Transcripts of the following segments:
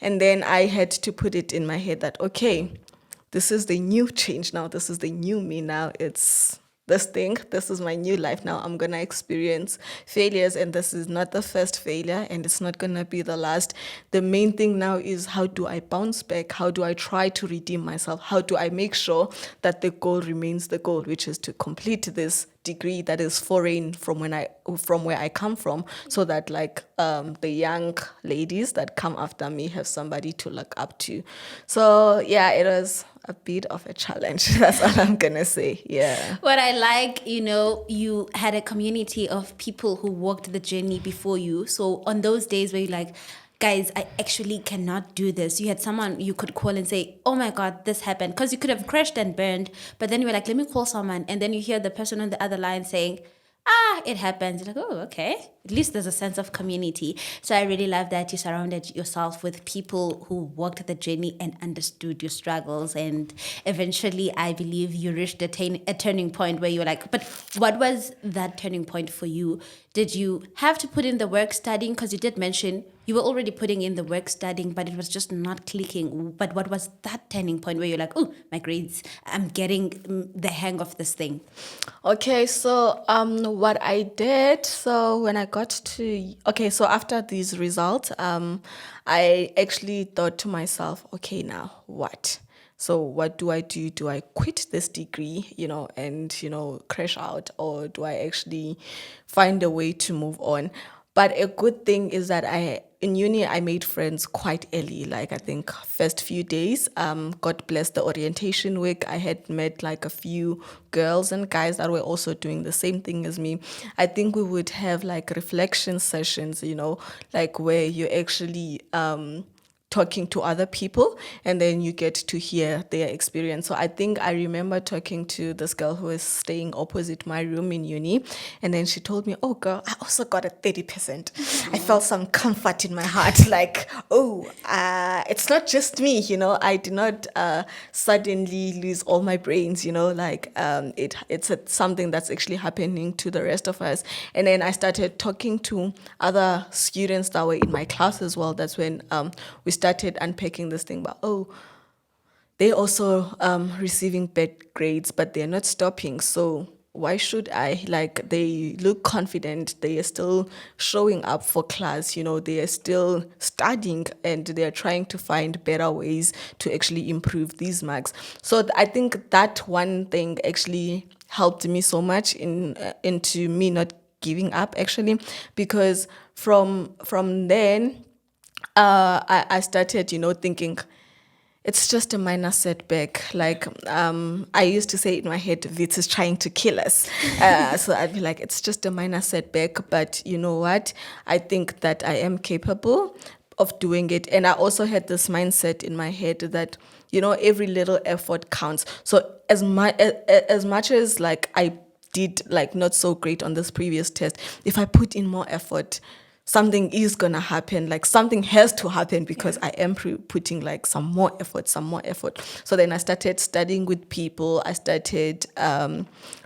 And then I had to put it in my head that, okay, this is the new change now. This is the new me now. It's this thing. This is my new life now. I'm going to experience failures, and this is not the first failure, and it's not going to be the last. The main thing now is, how do I bounce back? How do I try to redeem myself? How do I make sure that the goal remains the goal, which is to complete this degree that is foreign from where I come from, so that like the young ladies that come after me have somebody to look up to. So yeah, it was a bit of a challenge. That's all I'm gonna say. Yeah. What I like, you had a community of people who walked the journey before you. So on those days where you're like, guys, I actually cannot do this, you had someone you could call and say, oh my God, this happened. Because you could have crashed and burned, but then you were like, let me call someone. And then you hear the person on the other line saying, it happens. You're like, oh, okay. At least there's a sense of community. So I really love that you surrounded yourself with people who walked the journey and understood your struggles. And eventually, I believe you reached a turning point where you're like, but what was that turning point for you? Did you have to put in the work studying? Because you did mention you were already putting in the work studying, but it was just not clicking. But what was that turning point where you're like, oh, my grades, I'm getting the hang of this thing? Okay, so what I did, so when I got to, okay, so after these results, I actually thought to myself, okay, now what? So what do I do? Do I quit this degree, and, crash out, or do I actually find a way to move on? But a good thing is that in uni, I made friends quite early, like I think first few days. God bless the orientation week. I had met like a few girls and guys that were also doing the same thing as me. I think we would have like reflection sessions, like where you actually talking to other people, and then you get to hear their experience. So I think I remember talking to this girl who was staying opposite my room in uni, and then she told me, oh girl, I also got a 30%. I felt some comfort in my heart, like, oh, it's not just me, I did not suddenly lose all my brains, it's something that's actually happening to the rest of us. And then I started talking to other students that were in my class as well. That's when we started unpacking this thing about, they're also receiving bad grades, but they're not stopping. So why should I? Like, they look confident. They are still showing up for class. They are still studying, and they are trying to find better ways to actually improve these marks. So I think that one thing actually helped me so much into me not giving up, actually, because from then I started, thinking it's just a minor setback. Like, I used to say in my head, Wits is trying to kill us. So I'd be like, it's just a minor setback. But you know what? I think that I am capable of doing it. And I also had this mindset in my head that, every little effort counts. So as much as like I did like not so great on this previous test, if I put in more effort, something is gonna happen. Like, something has to happen, because I am putting like some more effort. So then I started studying with people. I started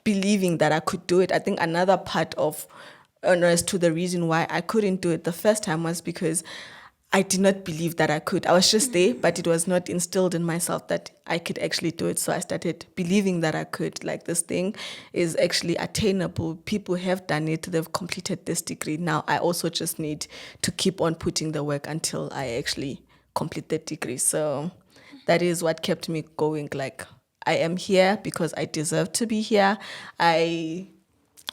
believing that I could do it. I think another part of as to the reason why I couldn't do it the first time was because I did not believe that I could. I was just there, but it was not instilled in myself that I could actually do it. So I started believing that I could. Like, this thing is actually attainable. People have done it. They've completed this degree. Now I also just need to keep on putting the work until I actually complete the degree. So that is what kept me going. Like, I am here because I deserve to be here.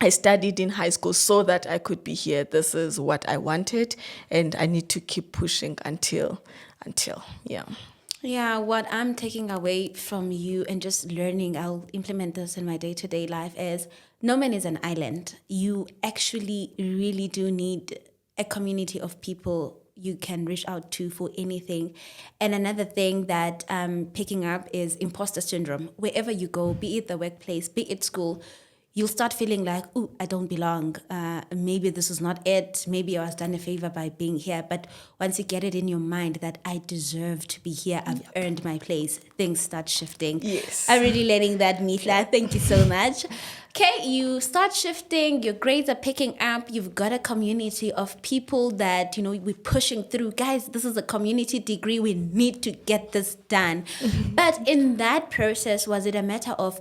I studied in high school so that I could be here. This is what I wanted, and I need to keep pushing until, yeah. Yeah, what I'm taking away from you and just learning, I'll implement this in my day-to-day life, is no man is an island. You actually really do need a community of people you can reach out to for anything. And another thing that I'm picking up is imposter syndrome. Wherever you go, be it the workplace, be it school, you'll start feeling like, oh, I don't belong. Maybe this is not it. Maybe I was done a favor by being here. But once you get it in your mind that I deserve to be here, I've earned my place, things start shifting. Yes. I'm really learning that, Mihla. Thank you so much. Okay, you start shifting, your grades are picking up, you've got a community of people that, we're pushing through. Guys, this is a community degree, we need to get this done. But in that process, was it a matter of,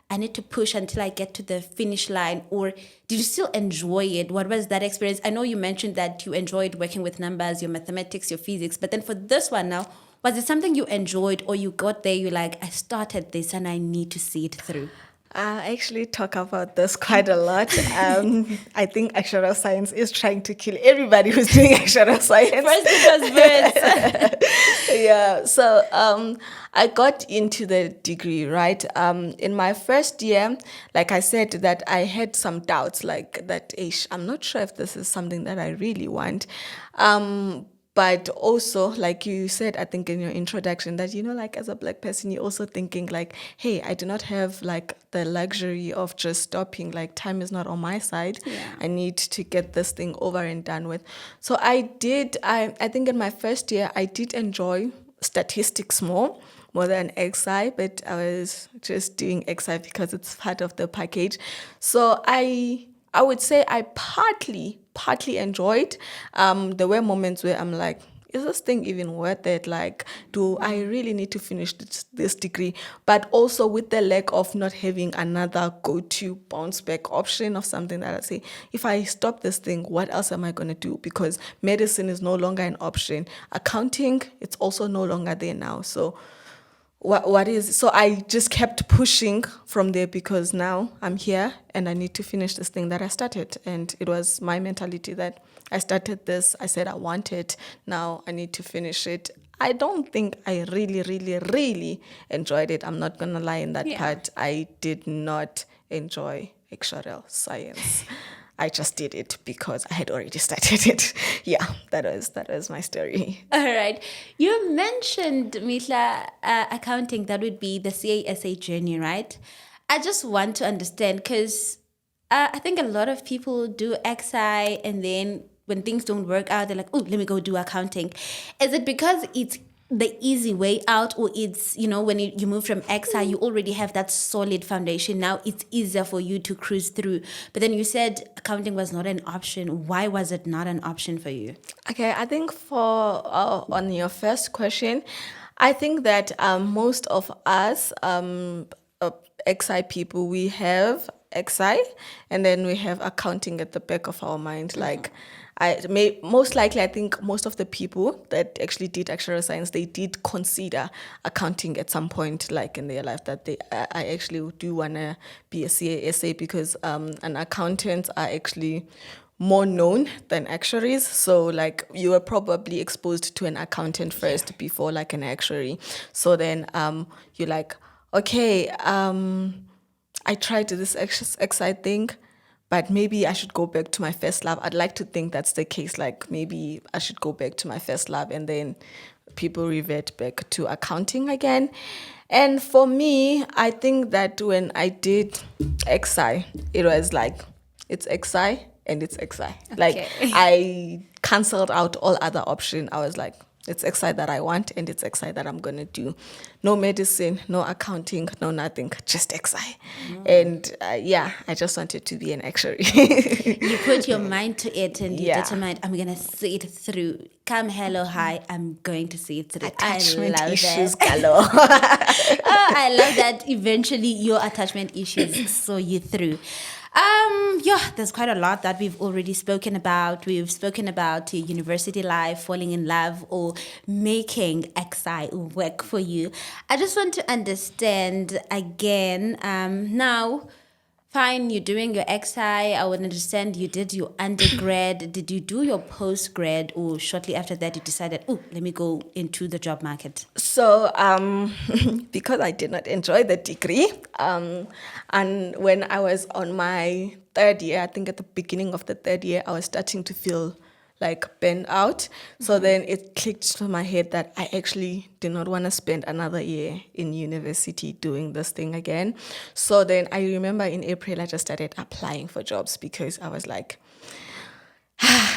I need to push until I get to the finish line, or did you still enjoy it? What was that experience? I know you mentioned that you enjoyed working with numbers, your mathematics, your physics, but then for this one now, was it something you enjoyed, or you got there, you're like, I started this and I need to see it through? I actually talk about this quite a lot. I think actuarial science is trying to kill everybody who's doing actuarial science. First it was birds. Yeah, so I got into the degree, right? In my first year, like I said, that I had some doubts, like that, I'm not sure if this is something that I really want. But also, like you said, I think in your introduction, that, like as a Black person, you're also thinking like, hey, I do not have like the luxury of just stopping. Like, time is not on my side. Yeah. I need to get this thing over and done with. So I think in my first year, I did enjoy statistics more than XI, but I was just doing XI because it's part of the package. So I would say I partly enjoyed. There were moments where I'm like, is this thing even worth it? Like, do I really need to finish this degree? But also with the lack of not having another go-to bounce back option of something that I say, if I stop this thing, what else am I going to do? Because medicine is no longer an option. Accounting, it's also no longer there now. So what is, so I just kept pushing from there, because now I'm here and I need to finish this thing that I started. And it was my mentality that I started this, I said I want it, now I need to finish it. I don't think I really, really, really enjoyed it. I'm not gonna lie in that part. I did not enjoy actuarial science. I just did it because I had already started it. Yeah, that was my story. All right. You mentioned, Mihla, accounting, that would be the CASA journey, right? I just want to understand, because I think a lot of people do XI, and then when things don't work out, they're like, oh, let me go do accounting. Is it because it's the easy way out, or it's, when you move from XI, you already have that solid foundation? Now it's easier for you to cruise through. But then you said accounting was not an option. Why was it not an option for you? Okay, I think on your first question, I think that most of us XI people, we have XI, and then we have accounting at the back of our mind. Like, most likely, I think most of the people that actually did actuarial science, they did consider accounting at some point, like in their life, that I actually do want to be a CASA, because an accountants are actually more known than actuaries. So like, you were probably exposed to an accountant first before like an actuary. So then you're like, okay, I tried this XI thing, but maybe I should go back to my first lab. I'd like to think that's the case. Like, maybe I should go back to my first lab, and then people revert back to accounting again. And for me, I think that when I did XI, it was like, it's XI and it's XI. Like, I canceled out all other options. I was like, it's XI that I want, and it's XI that I'm going to do. No medicine, no accounting, no nothing, just XI. And I just wanted to be an actuary. You put your mind to it, and you determined, I'm going to see it through. Come, hello, hi, I'm going to see it through. Attachment I love issues that. galore. I love that eventually your attachment issues saw you through. There's quite a lot that we've already spoken about. We've spoken about your university life, falling in love, or making XI work for you. I just want to understand again, now, fine, you're doing your XI. I would understand you did your undergrad. Did you do your postgrad, or shortly after that you decided, let me go into the job market? So, because I did not enjoy the degree, and when I was on my third year, I think at the beginning of the third year, I was starting to feel like burnt out. So then it clicked to my head that I actually did not want to spend another year in university doing this thing again. So then I remember in April, I just started applying for jobs, because I was like,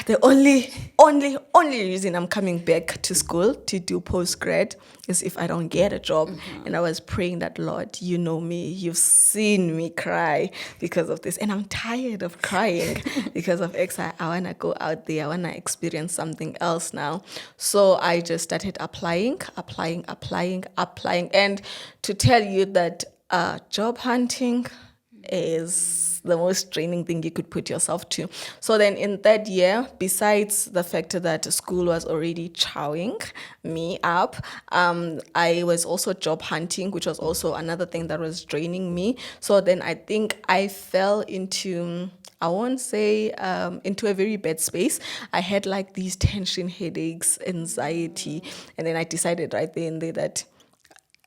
the only reason I'm coming back to school to do postgrad is if I don't get a job. And I was praying that, Lord, you know me, you've seen me cry because of this, and I'm tired of crying because of X. I want to go out there, I want to experience something else now. So I just started applying, and to tell you that job hunting is the most draining thing you could put yourself to. So then in that year, besides the fact that school was already chowing me up, I was also job hunting, which was also another thing that was draining me. So then I think I fell into, I won't say into a very bad space. I had like these tension, headaches, anxiety, and then I decided right there and there that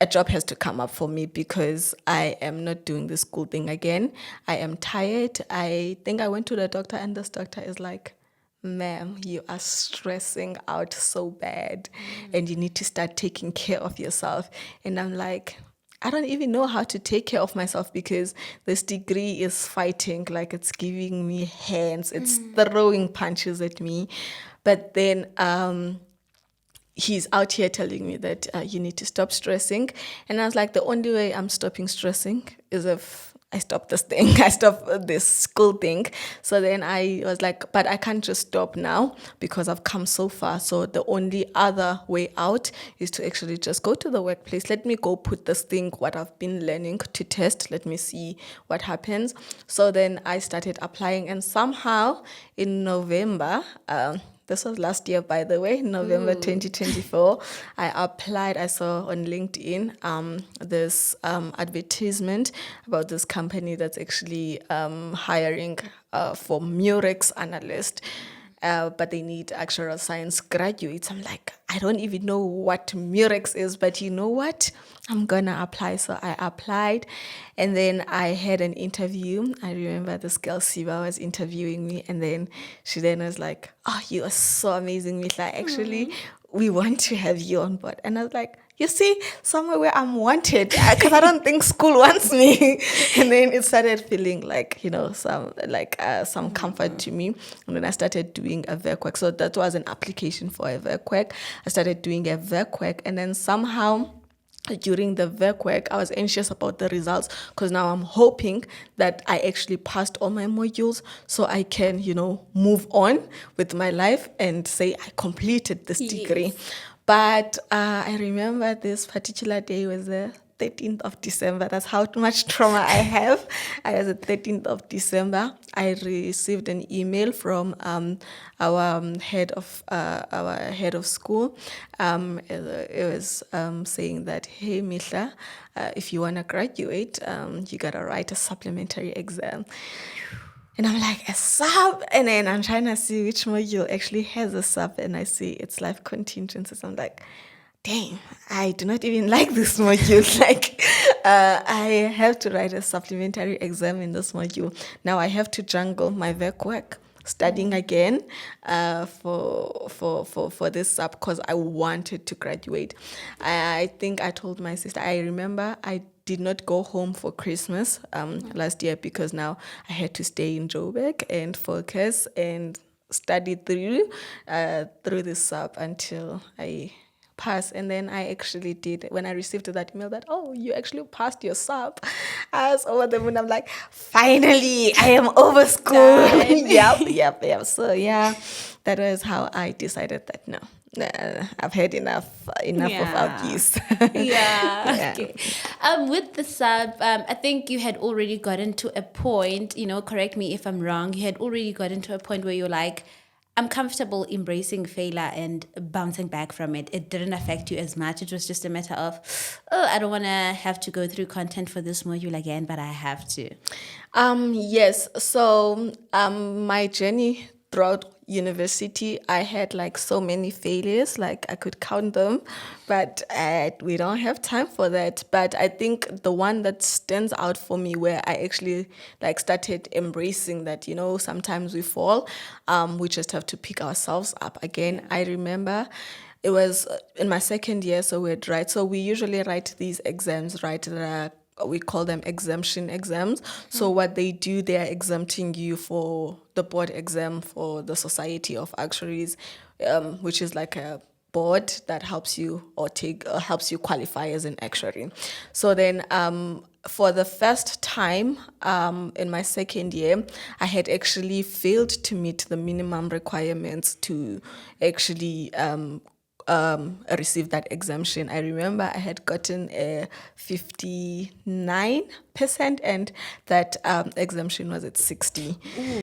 a job has to come up for me because I am not doing the school thing again. I am tired. I think I went to the doctor, and this doctor is like, ma'am, you are stressing out so bad and you need to start taking care of yourself. And I'm like, I don't even know how to take care of myself because this degree is fighting, like it's giving me hands, it's throwing punches at me. But then he's out here telling me that you need to stop stressing. And I was like, the only way I'm stopping stressing is if I stop this thing, I stop this school thing. So then I was like, but I can't just stop now because I've come so far. So the only other way out is to actually just go to the workplace. Let me go put this thing, what I've been learning, to test. Let me see what happens. So then I started applying, and somehow in November, this was last year, by the way, November 2024. I applied. I saw on LinkedIn this advertisement about this company that's actually hiring for Murex analyst. But they need actuarial science graduates. I'm like, I don't even know what Murex is, but you know what? I'm gonna apply. So I applied, and then I had an interview. I remember this girl Siva was interviewing me, and then she then was like, "Oh, you are so amazing, Mihla. Actually, we want to have you on board." And I was like, you see, somewhere where I'm wanted, because I don't think school wants me. And then it started feeling like, some comfort to me. And then I started doing a VERQUAC. So that was an application for a VERQUAC. I started doing a VERQUAC, and then somehow during the VERQUAC, I was anxious about the results because now I'm hoping that I actually passed all my modules so I can, move on with my life and say I completed this degree. But I remember this particular day was the 13th of December. That's how much trauma I have. I was the 13th of December. I received an email from our head of school. It was saying that, hey, Mihla, if you want to graduate, you got to write a supplementary exam. And I'm like, a sub? And then I'm trying to see which module actually has a sub, and I see it's life contingencies. I'm like, dang, I do not even like this module. I have to write a supplementary exam in this module. Now I have to jungle my VERQUAC, studying again for this sub because I wanted to graduate. I think I told my sister, I remember I did not go home for Christmas last year because now I had to stay in Joburg and focus and study through this sub until I pass. And then I actually did, when I received that email that, oh, you actually passed your sub, I was over the moon. I'm like, finally, I am over school. Yep. So yeah, that was how I decided that no, I've had enough of abuse. Yeah. Okay. With the sub, I think you had already gotten to a point, correct me if I'm wrong, you had already gotten to a point where you're like, I'm comfortable embracing failure and bouncing back from it. It didn't affect you as much. It was just a matter of, I don't want to have to go through content for this module again, but I have to. Yes. So my journey throughout university, I had so many failures, I could count them, but we don't have time for that. But I think the one that stands out for me where I actually started embracing that, sometimes we fall, we just have to pick ourselves up again. I remember it was in my second year, so we usually write these exams, right, that are we call them exemption exams. So what they do, they are exempting you for the board exam for the Society of Actuaries, which is like a board that helps you helps you qualify as an actuary. So then for the first time in my second year, I had actually failed to meet the minimum requirements to actually receive that exemption. I remember I had gotten a 59% and that exemption was at 60.